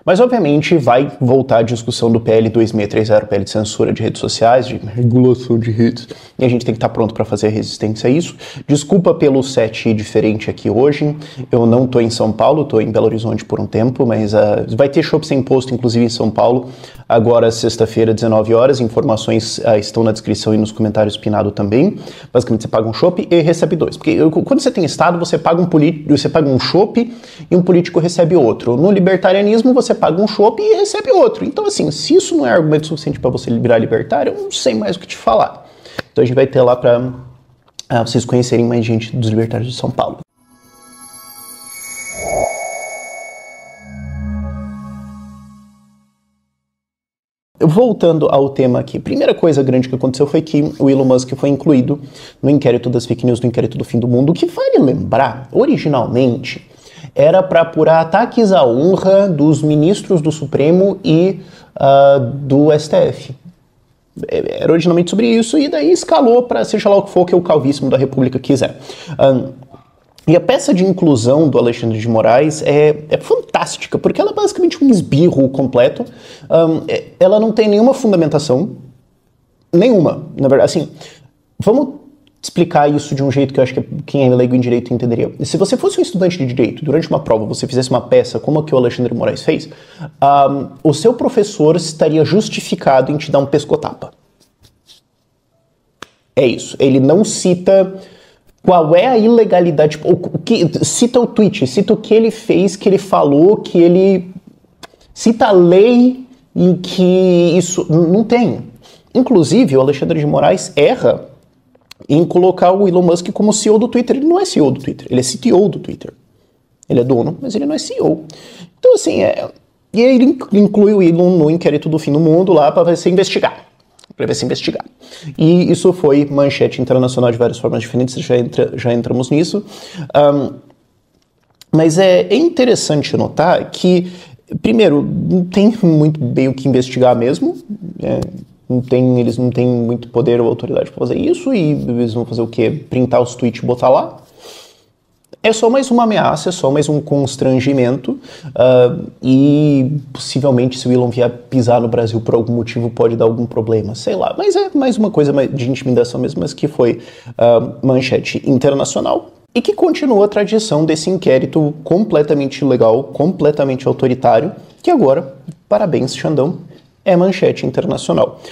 Mas, obviamente, vai voltar a discussão do PL 2630, PL de censura de redes sociais, de regulação de redes, e a gente tem que estar pronto para fazer a resistência a isso. Desculpa pelo set diferente aqui hoje, eu não estou em São Paulo, estou em Belo Horizonte por um tempo, mas vai ter chopp sem imposto, inclusive em São Paulo, agora sexta-feira, 19 horas, informações estão na descrição e nos comentários pinado também. Basicamente, você paga um chopp e recebe dois, porque quando você tem estado, você paga um chopp e um político recebe outro. No libertarianismo, você paga um chopp e recebe outro. Então, assim, se isso não é argumento suficiente para você virar libertário, eu não sei mais o que te falar. Então a gente vai ter lá para vocês conhecerem mais gente dos libertários de São Paulo. Voltando ao tema aqui, primeira coisa grande que aconteceu foi que o Elon Musk foi incluído no inquérito das fake news, no inquérito do fim do mundo, o que vale lembrar, originalmente, era para apurar ataques à honra dos ministros do Supremo e do STF. Era originalmente sobre isso, e daí escalou para seja lá o que for que o calvíssimo da República quiser. E a peça de inclusão do Alexandre de Moraes é fantástica, porque ela é basicamente um esbirro completo. Ela não tem nenhuma fundamentação, nenhuma, na verdade. Assim, vamos explicar isso de um jeito que eu acho que quem é leigo em direito entenderia. Se você fosse um estudante de direito, durante uma prova, você fizesse uma peça como a que o Alexandre de Moraes fez, o seu professor estaria justificado em te dar um pescotapa. É isso. Ele não cita qual é a ilegalidade, cita o tweet, cita o que ele fez, que ele falou, que ele cita a lei em que isso não tem. Inclusive, o Alexandre de Moraes erra em colocar o Elon Musk como CEO do Twitter. Ele não é CEO do Twitter, ele é CTO do Twitter. Ele é dono, mas ele não é CEO. Então, assim, e ele inclui o Elon no inquérito do fim do mundo lá para ver se investigar. E isso foi manchete internacional de várias formas diferentes, já entramos nisso. Mas é interessante notar que, primeiro, não tem muito bem o que investigar mesmo. Eles não têm muito poder ou autoridade para fazer isso, e eles vão fazer o quê? Printar os tweets e botar lá? É só mais uma ameaça, é só mais um constrangimento, e possivelmente se o Elon vier pisar no Brasil por algum motivo pode dar algum problema, sei lá. Mas é mais uma coisa de intimidação mesmo, mas que foi manchete internacional e que continua a tradição desse inquérito completamente ilegal, completamente autoritário, que agora, parabéns, Xandão, é manchete internacional.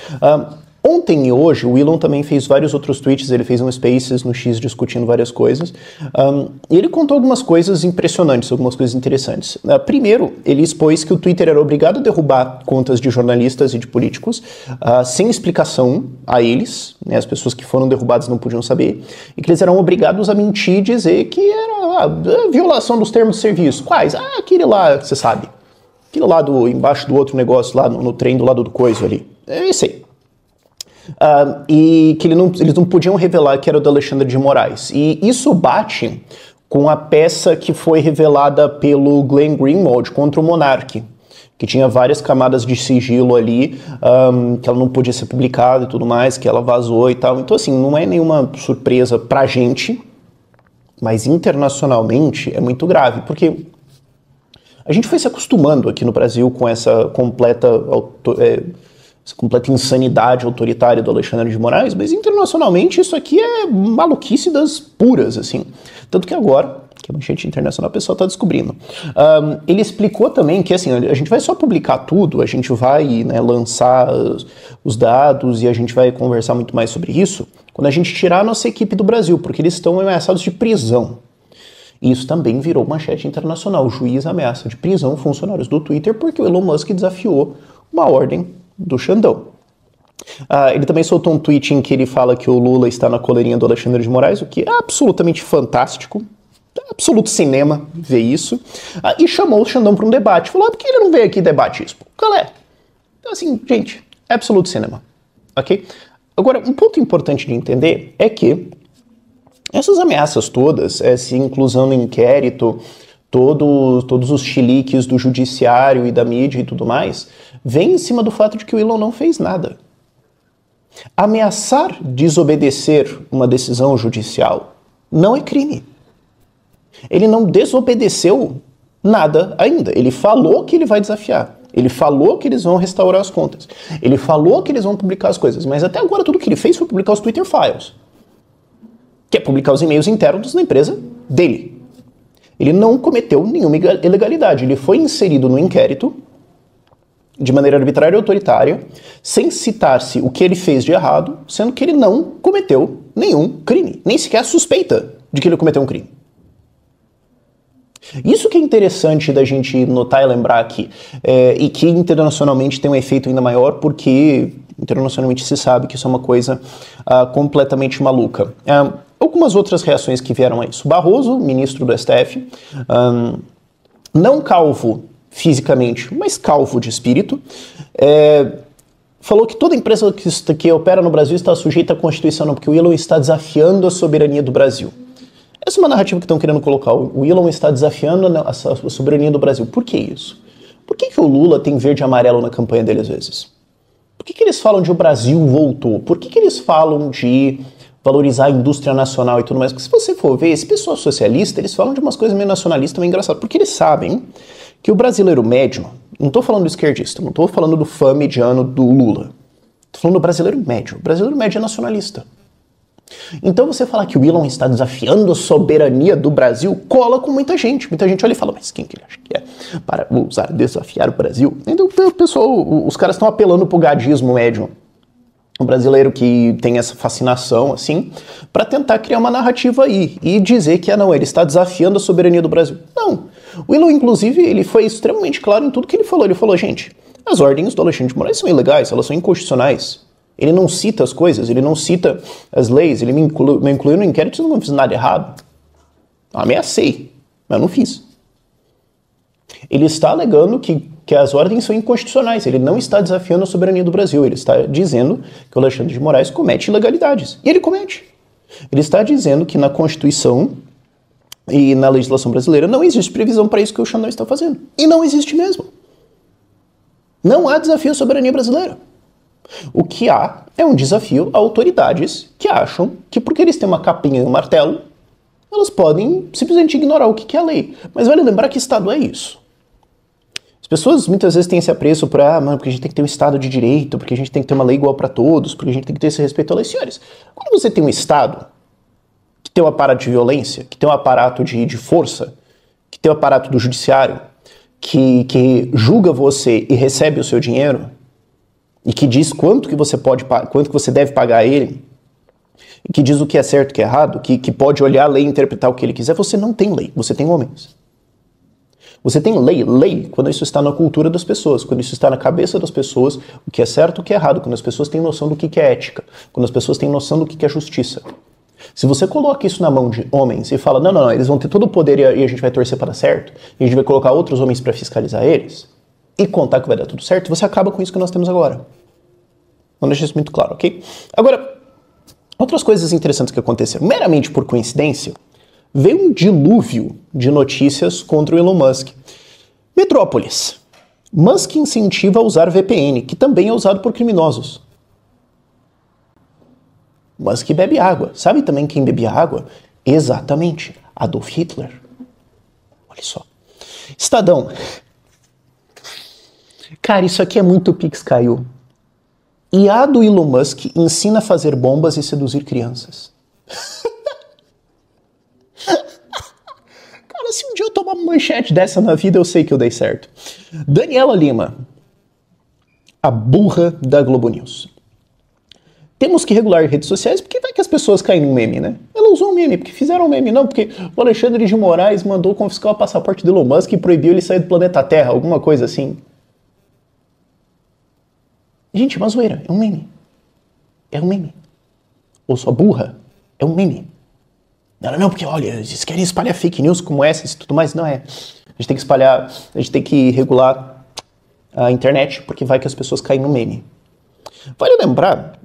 Ontem e hoje, o Elon também fez vários outros tweets, ele fez um Spaces no X discutindo várias coisas, e ele contou algumas coisas impressionantes, algumas coisas interessantes. Primeiro, ele expôs que o Twitter era obrigado a derrubar contas de jornalistas e de políticos, sem explicação a eles, né, as pessoas que foram derrubadas não podiam saber, e que eles eram obrigados a mentir e dizer que era a violação dos termos de serviço. Quais? Aquele lá, você sabe. Aquele lá embaixo do outro negócio, lá no trem do lado do coiso ali. É isso aí. E que eles não podiam revelar que era o do Alexandre de Moraes. E isso bate com a peça que foi revelada pelo Glenn Greenwald contra o Monark, que tinha várias camadas de sigilo ali, que ela não podia ser publicada e tudo mais, que ela vazou e tal. Então, assim, não é nenhuma surpresa pra gente, mas internacionalmente é muito grave, porque a gente foi se acostumando aqui no Brasil com essa completa insanidade autoritária do Alexandre de Moraes, mas internacionalmente isso aqui é maluquice das puras, assim. Tanto que agora, que a manchete internacional, o pessoal está descobrindo. Ele explicou também que, assim, a gente vai só publicar tudo, a gente vai, né, lançar os dados e a gente vai conversar muito mais sobre isso quando a gente tirar a nossa equipe do Brasil, porque eles estão ameaçados de prisão. E isso também virou manchete internacional. O juiz ameaça de prisão funcionários do Twitter porque o Elon Musk desafiou uma ordem do Xandão. Ele também soltou um tweet em que ele fala que o Lula está na coleirinha do Alexandre de Moraes, o que é absolutamente fantástico. Absoluto cinema ver isso. E chamou o Xandão para um debate. Falou, por que ele não veio aqui debater isso? Qual é? Então, assim, gente, é absoluto cinema. Ok? Agora, um ponto importante de entender é que essas ameaças todas, essa inclusão no inquérito, todos os chiliques do judiciário e da mídia e tudo mais, vem em cima do fato de que o Elon não fez nada. Ameaçar desobedecer uma decisão judicial não é crime. Ele não desobedeceu Nada ainda. Ele falou que ele vai desafiar. Ele falou que eles vão restaurar as contas. Ele falou que eles vão publicar as coisas. Mas até agora tudo que ele fez foi publicar os Twitter Files. Que é publicar os e-mails internos da empresa dele. Ele não cometeu nenhuma ilegalidade. Ele foi inserido no inquérito de maneira arbitrária e autoritária, sem citar-se o que ele fez de errado, sendo que ele não cometeu nenhum crime. Nem sequer suspeita de que ele cometeu um crime. Isso que é interessante da gente notar e lembrar aqui, e que internacionalmente tem um efeito ainda maior, porque internacionalmente se sabe que isso é uma coisa completamente maluca. Algumas outras reações que vieram a isso. Barroso, ministro do STF, não calvo fisicamente, mas calvo de espírito, falou que toda empresa que opera no Brasil está sujeita à Constituição, não, porque o Elon está desafiando a soberania do Brasil. Essa é uma narrativa que estão querendo colocar. O Elon está desafiando a soberania do Brasil. Por que isso? Por que o Lula tem verde e amarelo na campanha dele às vezes? Por que eles falam de o Brasil voltou? Por que eles falam de valorizar a indústria nacional e tudo mais? Porque se você for ver, esse pessoal socialista, eles falam de umas coisas meio nacionalistas, meio engraçadas. Porque eles sabem que o brasileiro médio, não estou falando do esquerdista, não estou falando do fã mediano do Lula. Estou falando do brasileiro médio. O brasileiro médio é nacionalista. Então você falar que o Elon está desafiando a soberania do Brasil cola com muita gente. Muita gente olha e fala, mas quem que ele acha que é para usar desafiar o Brasil? Então o pessoal, os caras estão apelando pro gadismo médio. O brasileiro que tem essa fascinação, assim, para tentar criar uma narrativa aí e dizer que, não, ele está desafiando a soberania do Brasil. Não. O Elon, inclusive, ele foi extremamente claro em tudo que ele falou. Ele falou, gente, as ordens do Alexandre de Moraes são ilegais, elas são inconstitucionais. Ele não cita as coisas, ele não cita as leis, ele me incluiu no inquérito e eu não fiz nada errado. Eu ameacei, mas eu não fiz. Ele está alegando que as ordens são inconstitucionais, ele não está desafiando a soberania do Brasil, ele está dizendo que o Alexandre de Moraes comete ilegalidades. E ele comete. Ele está dizendo que na Constituição e na legislação brasileira não existe previsão para isso que o Xandão está fazendo. E não existe mesmo. Não há desafio à soberania brasileira. O que há é um desafio a autoridades que acham que porque eles têm uma capinha e um martelo, elas podem simplesmente ignorar o que é a lei. Mas vale lembrar que Estado é isso. As pessoas muitas vezes têm esse apreço para, porque a gente tem que ter um Estado de direito, porque a gente tem que ter uma lei igual para todos, porque a gente tem que ter esse respeito à lei. Senhores, quando você tem um Estado que tem um aparato de violência, que tem um aparato de força, que tem um aparato do judiciário, que julga você e recebe o seu dinheiro, e que diz quanto que você deve pagar a ele, e que diz o que é certo e o que é errado, que pode olhar a lei e interpretar o que ele quiser, você não tem lei, você tem homens. Você tem lei quando isso está na cultura das pessoas, quando isso está na cabeça das pessoas, o que é certo e o que é errado, quando as pessoas têm noção do que é ética, quando as pessoas têm noção do que é justiça. Se você coloca isso na mão de homens e fala, não, eles vão ter todo o poder e a gente vai torcer para dar certo, e a gente vai colocar outros homens para fiscalizar eles, e contar que vai dar tudo certo, você acaba com isso que nós temos agora. Vamos deixar isso muito claro, ok? Agora, outras coisas interessantes que aconteceram. Meramente por coincidência, veio um dilúvio de notícias contra o Elon Musk. Metrópolis. Musk incentiva a usar VPN, que também é usado por criminosos. Musk bebe água. Sabe também quem bebia água? Exatamente, Adolf Hitler. Olha só. Estadão. Cara, isso aqui é muito Pix caiu. IA do Elon Musk ensina a fazer bombas e seduzir crianças. Cara, se um dia eu tomar uma manchete dessa na vida, eu sei que eu dei certo. Daniela Lima, a burra da Globo News. Temos que regular redes sociais porque vai que as pessoas caem no meme, né? Ela usou um meme, porque fizeram um meme. Não, porque o Alexandre de Moraes mandou confiscar o passaporte do Elon Musk e proibiu ele sair do planeta Terra, alguma coisa assim. Gente, é uma zoeira, é um meme. É um meme. Ou sua burra, é um meme. Não, porque olha, eles querem espalhar fake news como essas e tudo mais. Não é. A gente tem que espalhar, a gente tem que regular a internet, porque vai que as pessoas caem no meme. Vale lembrar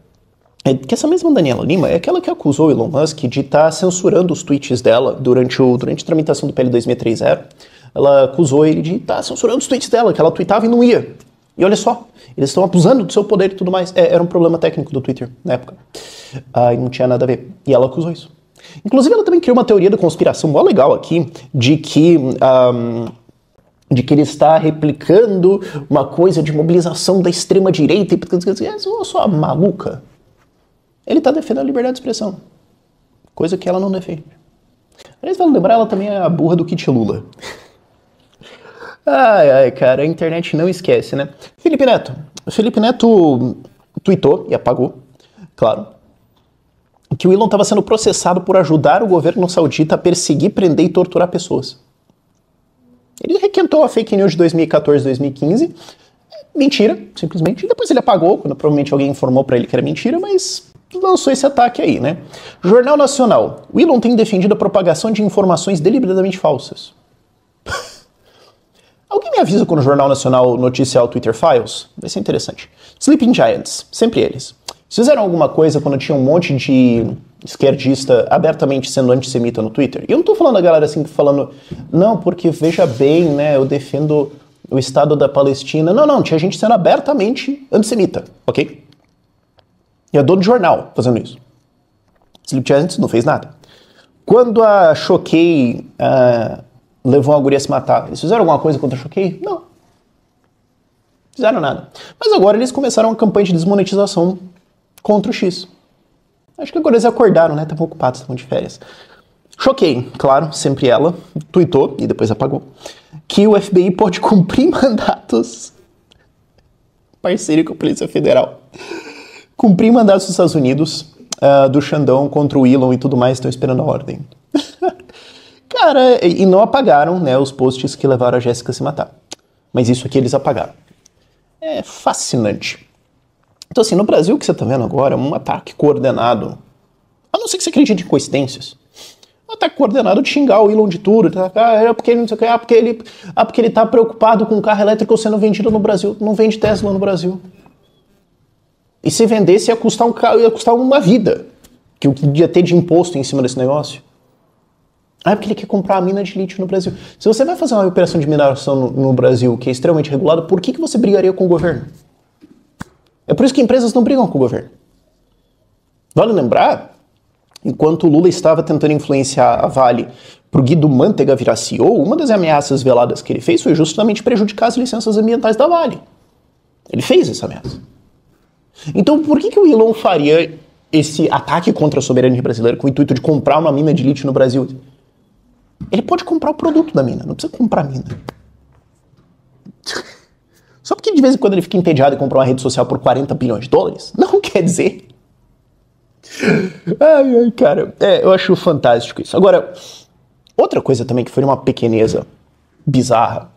que essa mesma Daniela Lima é aquela que acusou o Elon Musk de estar censurando os tweets dela durante a tramitação do PL 2630. Ela acusou ele de estar censurando os tweets dela, que ela tweetava e não ia. E olha só, eles estão abusando do seu poder e tudo mais. Era um problema técnico do Twitter na época. E não tinha nada a ver. E ela acusou isso. Inclusive, ela também criou uma teoria da conspiração mó legal aqui, de que de que ele está replicando uma coisa de mobilização da extrema-direita e é só maluca. Ele está defendendo a liberdade de expressão, coisa que ela não defende. Aliás, vale lembrar, ela também é a burra do Kit Lula. Ai, cara, a internet não esquece, né? Felipe Neto tweetou e apagou, claro, que o Elon estava sendo processado por ajudar o governo saudita a perseguir, prender e torturar pessoas. Ele requentou a fake news de 2014, 2015. Mentira, simplesmente. E depois ele apagou, quando provavelmente alguém informou pra ele que era mentira, mas lançou esse ataque aí, né? Jornal Nacional. O Elon tem defendido a propagação de informações deliberadamente falsas. Alguém me avisa quando o Jornal Nacional noticiar o Twitter Files? Vai ser interessante. Sleeping Giants, sempre eles. Fizeram alguma coisa quando tinha um monte de esquerdista abertamente sendo antissemita no Twitter? E eu não tô falando a galera assim falando, não, porque veja bem, né, eu defendo o Estado da Palestina. Não, tinha gente sendo abertamente antissemita, ok? E a dono de jornal fazendo isso. Sleep Giants não fez nada. Quando a Choquei levou a guria a se matar, eles fizeram alguma coisa contra a Choquei? Não. Fizeram nada. Mas agora eles começaram uma campanha de desmonetização contra o X. Acho que agora eles acordaram, né? Estavam ocupados, estavam de férias. Choquei, claro, sempre ela, tweetou e depois apagou, que o FBI pode cumprir mandatos, parceiro com a Polícia Federal, cumprir mandatos dos Estados Unidos, do Xandão contra o Elon e tudo mais, estão esperando a ordem. Cara, e não apagaram, né, os posts que levaram a Jéssica a se matar. Mas isso aqui eles apagaram. É fascinante. Então, assim, no Brasil, o que você tá vendo agora é um ataque coordenado. A não ser que você acredite em coincidências. Um ataque coordenado de xingar o Elon de tudo. É porque ele não sei o que, porque ele tá preocupado com o carro elétrico sendo vendido no Brasil. Não vende Tesla no Brasil. E se vendesse, ia custar uma vida. Que o que ia ter de imposto em cima desse negócio. É porque ele quer comprar a mina de lítio no Brasil. Se você vai fazer uma operação de mineração no Brasil que é extremamente regulada, por que você brigaria com o governo? É por isso que empresas não brigam com o governo. Vale lembrar, enquanto o Lula estava tentando influenciar a Vale para o Guido Mantega virar CEO, uma das ameaças veladas que ele fez foi justamente prejudicar as licenças ambientais da Vale. Ele fez essa ameaça. Então por que o Elon faria esse ataque contra a soberania brasileira com o intuito de comprar uma mina de lítio no Brasil? Ele pode comprar o produto da mina, não precisa comprar a mina. Só porque de vez em quando ele fica entediado e compra uma rede social por 40 bilhões de dólares, não quer dizer. Ai, cara, eu acho fantástico isso. Agora, outra coisa também que foi uma pequeneza bizarra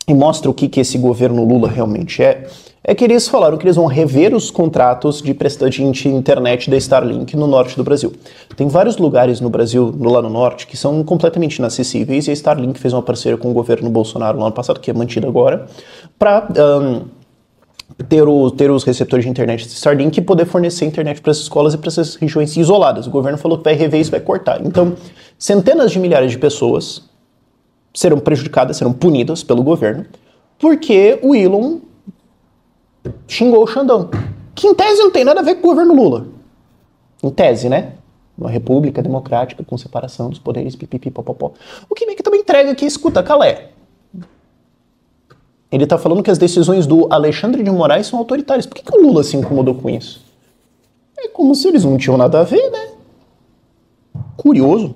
e mostra o que esse governo Lula realmente é que eles falaram que eles vão rever os contratos de prestação de internet da Starlink no norte do Brasil. Tem vários lugares no Brasil, lá no norte, que são completamente inacessíveis, e a Starlink fez uma parceria com o governo Bolsonaro no ano passado, que é mantida agora, para ter os receptores de internet de Starlink e poder fornecer internet para as escolas e para essas regiões isoladas. O governo falou que vai rever isso, vai cortar. Então, centenas de milhares de pessoas serão prejudicadas, serão punidas pelo governo, porque o Elon xingou o Xandão. Que em tese não tem nada a ver com o governo Lula. Em tese, né? Uma república democrática com separação dos poderes, pipipi, popopó. O que meio que também entrega aqui, escuta, Calé. Ele tá falando que as decisões do Alexandre de Moraes são autoritárias. Por que o Lula se incomodou com isso? É como se eles não tinham nada a ver, né? Curioso.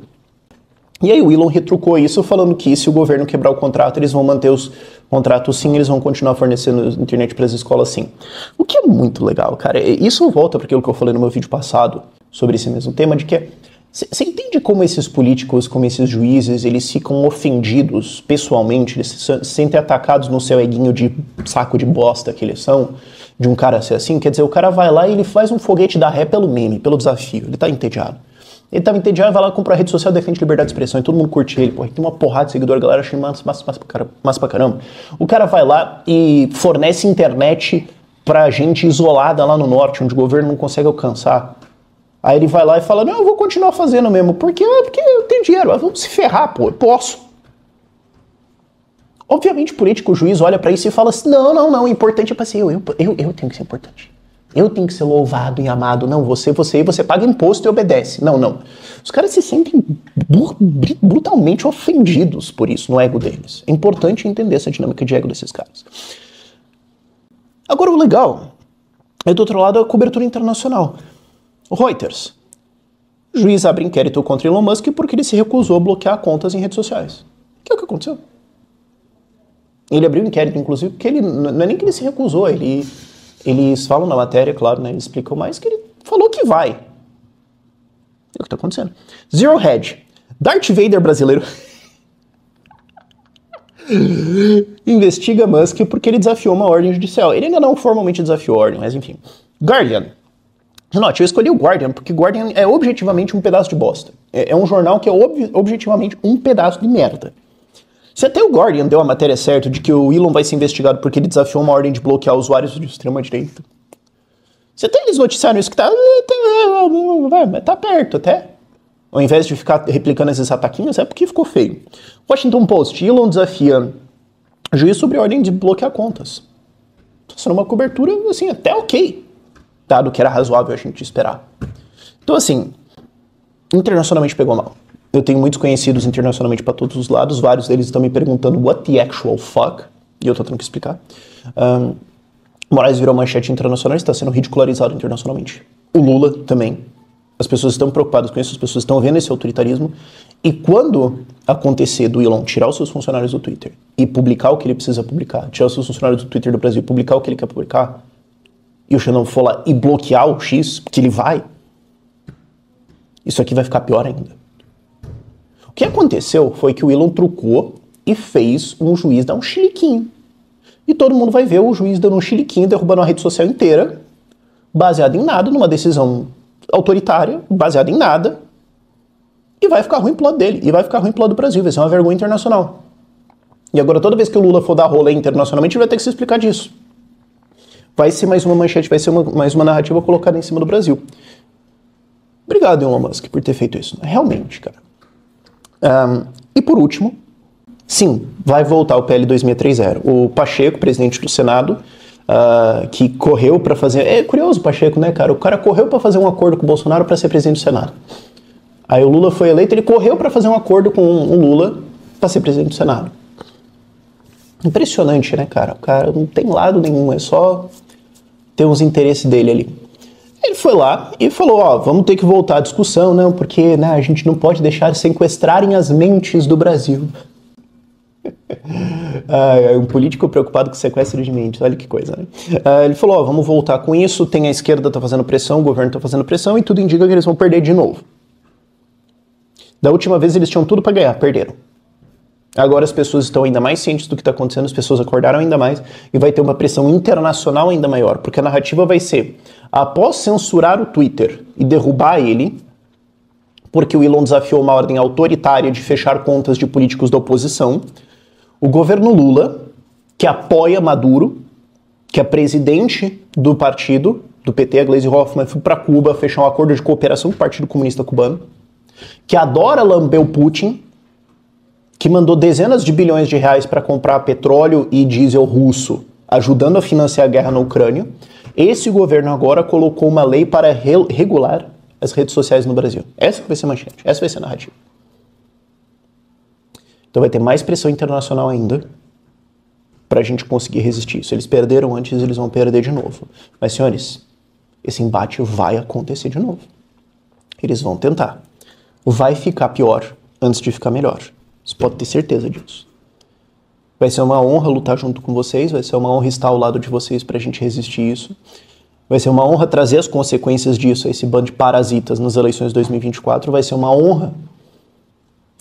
E aí o Elon retrucou isso falando que se o governo quebrar o contrato, eles vão manter os contratos sim, eles vão continuar fornecendo internet para as escolas sim. O que é muito legal, cara. Isso volta para aquilo que eu falei no meu vídeo passado sobre esse mesmo tema, de que você entende como esses políticos, como esses juízes, eles ficam ofendidos pessoalmente, eles se sentem atacados no seu eguinho de saco de bosta que eles são, de um cara ser assim? Quer dizer, o cara vai lá e ele faz um foguete da ré pelo meme, pelo desafio, ele tá entediado. Ele tava entediado, vai lá comprar a rede social, defende liberdade de expressão e todo mundo curte ele, pô. Tem uma porrada de seguidor, a galera acha massa pra caramba. O cara vai lá e fornece internet pra gente isolada lá no norte, onde o governo não consegue alcançar. Aí ele vai lá e fala, não, eu vou continuar fazendo mesmo. Por quê? Porque eu tenho dinheiro, vamos se ferrar, pô, eu posso. Obviamente o político, o juiz olha pra isso e fala assim, não, o importante é pra ser eu tenho que ser importante. Eu tenho que ser louvado e amado. Não, você paga imposto e obedece. Não. Os caras se sentem brutalmente ofendidos por isso, no ego deles. É importante entender essa dinâmica de ego desses caras. Agora, o legal é, do outro lado, a cobertura internacional. O Reuters. O juiz abre inquérito contra Elon Musk porque ele se recusou a bloquear contas em redes sociais. Que é o que aconteceu? Ele abriu inquérito, inclusive, porque ele não é nem que ele se recusou, eles falam na matéria, claro, né, eles explicam mais, que ele falou que vai. É o que está acontecendo. Zero Hedge. Darth Vader brasileiro investiga Musk porque ele desafiou uma ordem judicial. Ele ainda não formalmente desafiou a ordem, mas enfim. Guardian. Note, eu escolhi o Guardian porque Guardian é objetivamente um pedaço de bosta. É um jornal que é objetivamente um pedaço de merda. Se até o Guardian deu a matéria certa de que o Elon vai ser investigado porque ele desafiou uma ordem de bloquear usuários de extrema-direita. Se até eles noticiaram isso que tá perto até. Ao invés de ficar replicando esses ataquinhos, é porque ficou feio. Washington Post. Elon desafia juiz sobre ordem de bloquear contas. Tá sendo uma cobertura, assim, até ok. Dado que era razoável a gente esperar. Então, assim, internacionalmente pegou mal. Eu tenho muitos conhecidos internacionalmente para todos os lados, vários deles estão me perguntando what the actual fuck, e eu tô tendo que explicar. Moraes virou manchete internacional e está sendo ridicularizado internacionalmente. O Lula também. As pessoas estão preocupadas com isso, as pessoas estão vendo esse autoritarismo, e quando acontecer do Elon tirar os seus funcionários do Twitter e publicar o que ele precisa publicar, tirar os seus funcionários do Twitter do Brasil e publicar o que ele quer publicar, e o Xandão for lá e bloquear o X, que ele vai, isso aqui vai ficar pior ainda. O que aconteceu foi que o Elon trucou e fez um juiz dar um chiliquinho. E todo mundo vai ver o juiz dando um chiliquinho, derrubando a rede social inteira, baseado em nada, numa decisão autoritária, baseada em nada, e vai ficar ruim pro lado dele, e vai ficar ruim pro lado do Brasil, vai ser uma vergonha internacional. E agora toda vez que o Lula for dar rolê internacionalmente, ele vai ter que se explicar disso. Vai ser mais uma manchete, vai ser mais uma narrativa colocada em cima do Brasil. Obrigado, Elon Musk, por ter feito isso. Realmente, cara. E por último, sim, vai voltar o PL 2630. O Pacheco, presidente do Senado, que correu para fazer... É curioso o Pacheco, né, cara? O cara correu para fazer um acordo com o Bolsonaro para ser presidente do Senado. Aí o Lula foi eleito, ele correu para fazer um acordo com o Lula para ser presidente do Senado. Impressionante, né, cara? O cara não tem lado nenhum, é só ter os interesses dele ali. Ele foi lá e falou, vamos ter que voltar à discussão, não, porque né, a gente não pode deixar sequestrarem as mentes do Brasil. Um político preocupado com sequestro de mentes, olha que coisa, né? Ele falou, vamos voltar com isso, tem a esquerda tá fazendo pressão, o governo tá fazendo pressão e tudo indica que eles vão perder de novo. Da última vez eles tinham tudo para ganhar, perderam. Agora as pessoas estão ainda mais cientes do que está acontecendo, as pessoas acordaram ainda mais e vai ter uma pressão internacional ainda maior, porque a narrativa vai ser, após censurar o Twitter e derrubar ele, porque o Elon desafiou uma ordem autoritária de fechar contas de políticos da oposição, o governo Lula, que apoia Maduro, que é presidente do partido, do PT, a Gleisi Hoffmann, foi para Cuba fechar um acordo de cooperação com o Partido Comunista Cubano, que adora lamber o Putin, que mandou dezenas de bilhões de reais para comprar petróleo e diesel russo, ajudando a financiar a guerra na Ucrânia. Esse governo agora colocou uma lei para regular as redes sociais no Brasil. Essa vai ser a manchete, essa vai ser a narrativa. Então vai ter mais pressão internacional ainda para a gente conseguir resistir. Se eles perderam antes, eles vão perder de novo. Mas, senhores, esse embate vai acontecer de novo. Eles vão tentar. Vai ficar pior antes de ficar melhor. Você pode ter certeza disso. Vai ser uma honra lutar junto com vocês, vai ser uma honra estar ao lado de vocês para a gente resistir isso. Vai ser uma honra trazer as consequências disso a esse bando de parasitas nas eleições de 2024. Vai ser uma honra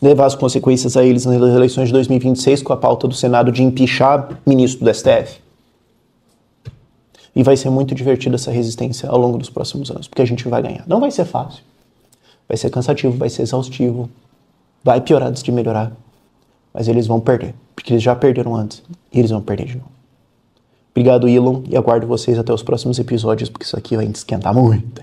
levar as consequências a eles nas eleições de 2026 com a pauta do Senado de empichar ministro do STF. E vai ser muito divertido essa resistência ao longo dos próximos anos, porque a gente vai ganhar. Não vai ser fácil. Vai ser cansativo, vai ser exaustivo. Vai piorar antes de melhorar, mas eles vão perder, porque eles já perderam antes e eles vão perder de novo. Obrigado, Elon, e aguardo vocês até os próximos episódios, porque isso aqui vai esquentar muito.